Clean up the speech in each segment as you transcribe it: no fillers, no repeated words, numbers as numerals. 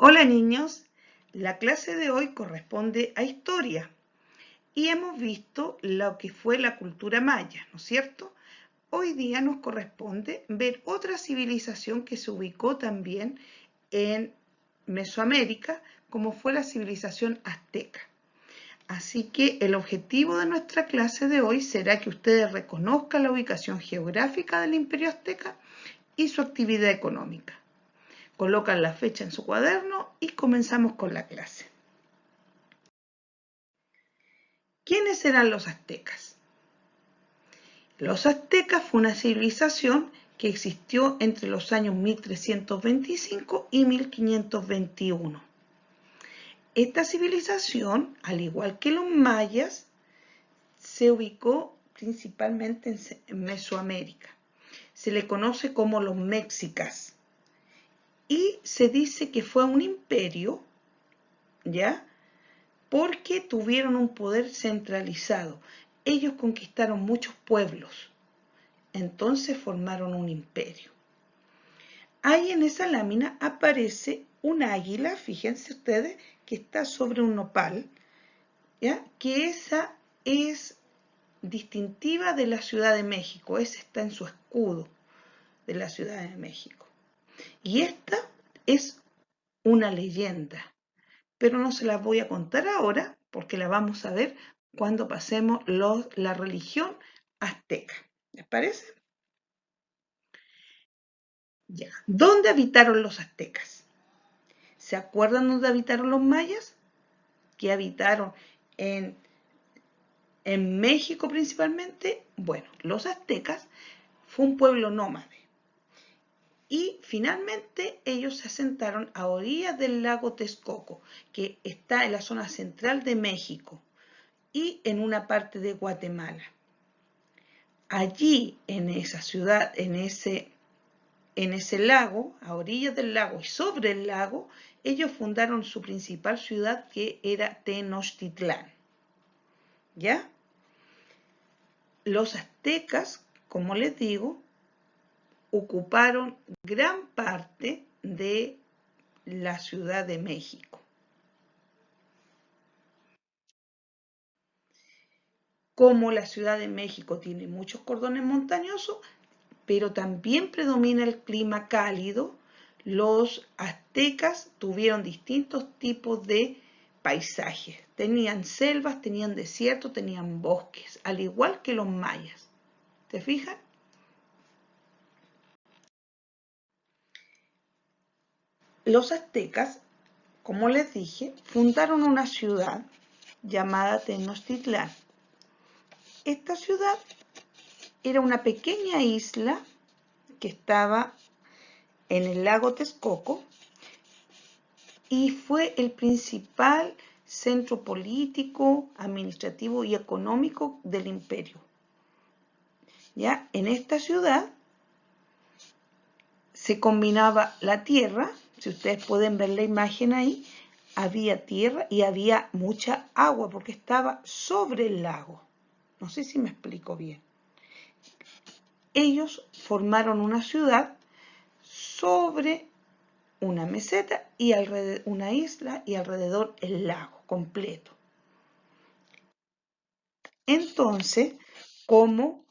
Hola niños, la clase de hoy corresponde a historia y hemos visto lo que fue la cultura maya, ¿no es cierto? Hoy día nos corresponde ver otra civilización que se ubicó también en Mesoamérica, como fue la civilización azteca. Así que el objetivo de nuestra clase de hoy será que ustedes reconozcan la ubicación geográfica del Imperio Azteca y su actividad económica. Colocan la fecha en su cuaderno y comenzamos con la clase. ¿Quiénes eran los aztecas? Los aztecas fue una civilización que existió entre los años 1325 y 1521. Esta civilización, al igual que los mayas, se ubicó principalmente en Mesoamérica. Se le conoce como los mexicas y se dice que fue un imperio, ¿ya? Porque tuvieron un poder centralizado. Ellos conquistaron muchos pueblos, entonces formaron un imperio. Ahí en esa lámina aparece un águila, fíjense ustedes, que está sobre un nopal, ¿ya? Que esa es distintiva de la Ciudad de México, esa está en su escudo de la Ciudad de México. Y esta es una leyenda, pero no se las voy a contar ahora porque la vamos a ver cuando pasemos la religión azteca. ¿Les parece? Ya. ¿Dónde habitaron los aztecas? ¿Se acuerdan dónde habitaron los mayas? Que habitaron en México principalmente. Bueno, los aztecas fue un pueblo nómade. Y finalmente ellos se asentaron a orillas del lago Texcoco, que está en la zona central de México y en una parte de Guatemala. Allí, en esa ciudad, en ese lago, a orillas del lago y sobre el lago, ellos fundaron su principal ciudad, que era Tenochtitlán. ¿Ya? Los aztecas, como les digo, ocuparon gran parte de la Ciudad de México. Como la Ciudad de México tiene muchos cordones montañosos, pero también predomina el clima cálido, los aztecas tuvieron distintos tipos de paisajes. Tenían selvas, tenían desiertos, tenían bosques, al igual que los mayas. ¿Te fijas? Los aztecas, como les dije, fundaron una ciudad llamada Tenochtitlán. Esta ciudad era una pequeña isla que estaba en el lago Texcoco y fue el principal centro político, administrativo y económico del imperio. ¿Ya? En esta ciudad se combinaba la tierra, si ustedes pueden ver la imagen ahí, había tierra y había mucha agua porque estaba sobre el lago. No sé si me explico bien. Ellos formaron una ciudad sobre una meseta y alrededor una isla y alrededor el lago completo. Entonces, como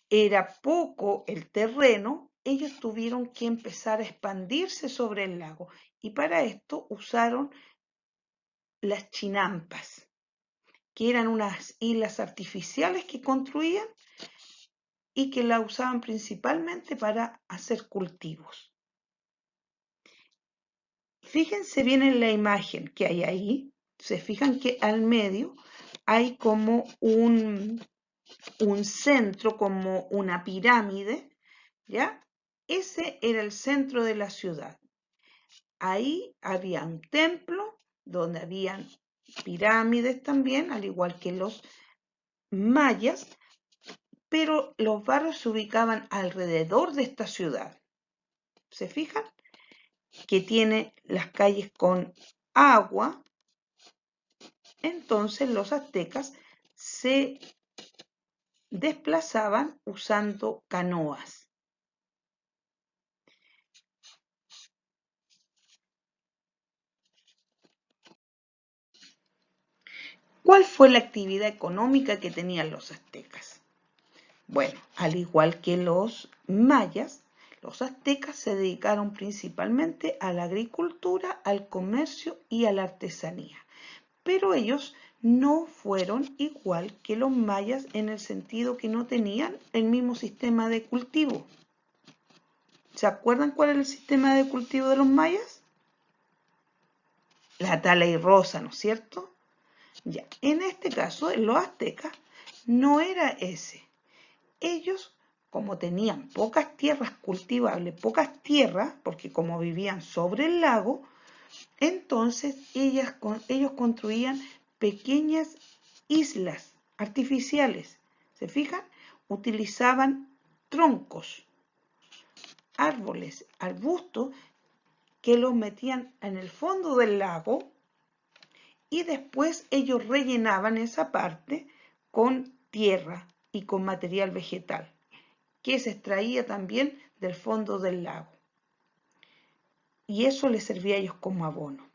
era poco el terreno, ellos tuvieron que empezar a expandirse sobre el lago y para esto usaron las chinampas, que eran unas islas artificiales que construían y que la usaban principalmente para hacer cultivos. Fíjense bien en la imagen que hay ahí, se fijan que al medio hay como un centro, como una pirámide, ¿ya? Ese era el centro de la ciudad. Ahí había un templo donde habían pirámides también, al igual que los mayas, pero los barrios se ubicaban alrededor de esta ciudad. ¿Se fijan? Que tiene las calles con agua. Entonces los aztecas se desplazaban usando canoas. ¿Cuál fue la actividad económica que tenían los aztecas? Bueno, al igual que los mayas, los aztecas se dedicaron principalmente a la agricultura, al comercio y a la artesanía. Pero ellos no fueron igual que los mayas en el sentido que no tenían el mismo sistema de cultivo. ¿Se acuerdan cuál era el sistema de cultivo de los mayas? La tala y roza, ¿no es cierto? Ya, en este caso, en los aztecas, no era ese. Ellos, como tenían pocas tierras cultivables, pocas tierras, porque como vivían sobre el lago, entonces ellos construían pequeñas islas artificiales. ¿Se fijan? Utilizaban troncos, árboles, arbustos que los metían en el fondo del lago y después ellos rellenaban esa parte con tierra y con material vegetal que se extraía también del fondo del lago. Y eso les servía a ellos como abono.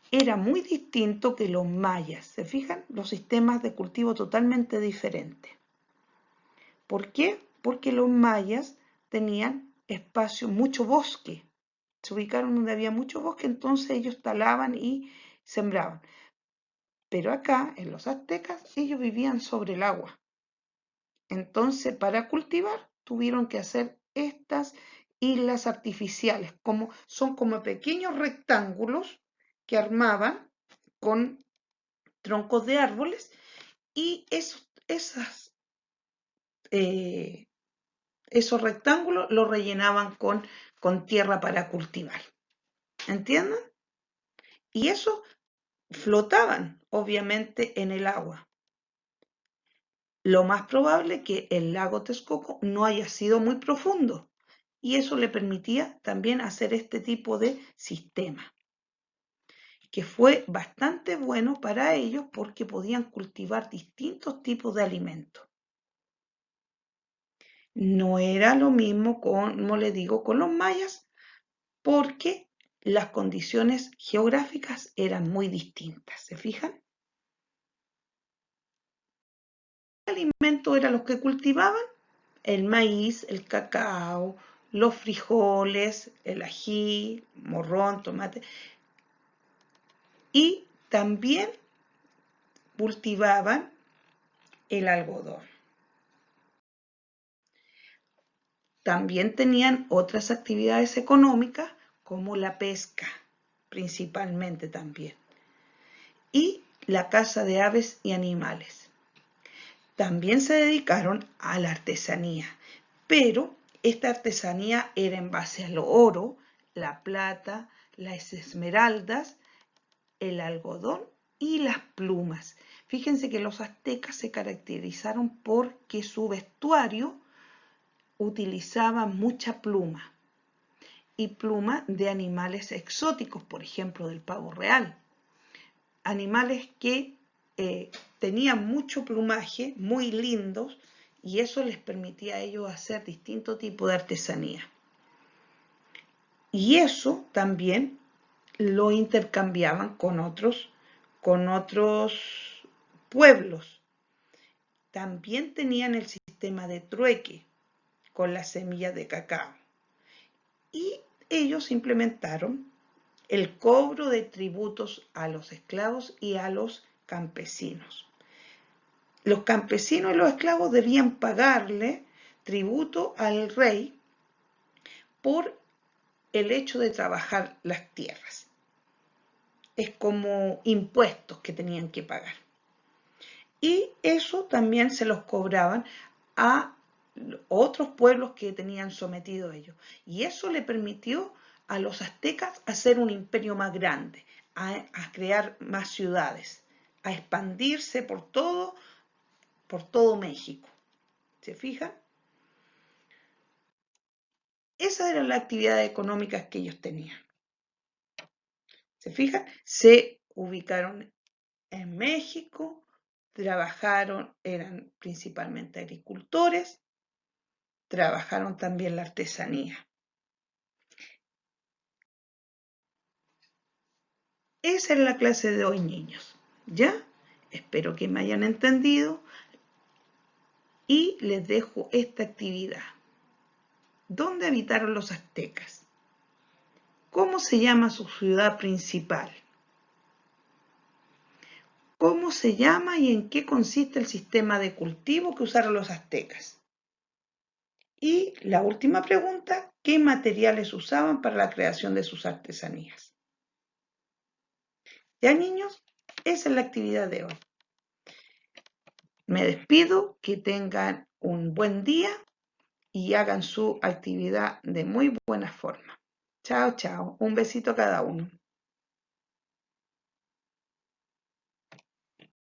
Era muy distinto que los mayas, ¿se fijan? Los sistemas de cultivo totalmente diferentes. ¿Por qué? Porque los mayas tenían espacio, mucho bosque. Se ubicaron donde había mucho bosque, entonces ellos talaban y sembraban. Pero acá, en los aztecas, ellos vivían sobre el agua. Entonces, para cultivar, tuvieron que hacer estas islas artificiales, son como pequeños rectángulos que armaban con troncos de árboles y esos rectángulos los rellenaban con tierra para cultivar. ¿Entienden? Y eso flotaban, obviamente, en el agua. Lo más probable es que el lago Texcoco no haya sido muy profundo y eso le permitía también hacer este tipo de sistema, que fue bastante bueno para ellos porque podían cultivar distintos tipos de alimentos. No era lo mismo, como les digo, con los mayas, porque las condiciones geográficas eran muy distintas, ¿se fijan? ¿Qué alimentos eran los que cultivaban? El maíz, el cacao, los frijoles, el ají, morrón, tomate. Y también cultivaban el algodón. También tenían otras actividades económicas como la pesca, principalmente también, y la caza de aves y animales. También se dedicaron a la artesanía, pero esta artesanía era en base al oro, la plata, las esmeraldas, el algodón y las plumas. Fíjense que los aztecas se caracterizaron porque su vestuario utilizaba mucha pluma y pluma de animales exóticos, por ejemplo del pavo real. Animales que tenían mucho plumaje, muy lindos, y eso les permitía a ellos hacer distinto tipo de artesanía. Y eso también lo intercambiaban con otros pueblos. También tenían el sistema de trueque con las semillas de cacao. Y ellos implementaron el cobro de tributos a los esclavos y a los campesinos. Los campesinos y los esclavos debían pagarle tributo al rey por el hecho de trabajar las tierras. Es como impuestos que tenían que pagar. Y eso también se los cobraban a otros pueblos que tenían sometido a ellos. Y eso le permitió a los aztecas hacer un imperio más grande, a crear más ciudades, a expandirse por todo México. ¿Se fijan? Esas eran las actividades económicas que ellos tenían. ¿Se fijan? Se ubicaron en México, trabajaron, eran principalmente agricultores, trabajaron también la artesanía. Esa es la clase de hoy, niños. ¿Ya? Espero que me hayan entendido y les dejo esta actividad. ¿Dónde habitaron los aztecas? ¿Cómo se llama su ciudad principal? ¿Cómo se llama y en qué consiste el sistema de cultivo que usaron los aztecas? Y la última pregunta, ¿qué materiales usaban para la creación de sus artesanías? Ya, niños, esa es la actividad de hoy. Me despido, que tengan un buen día y hagan su actividad de muy buena forma. Chao, chao. Un besito a cada uno.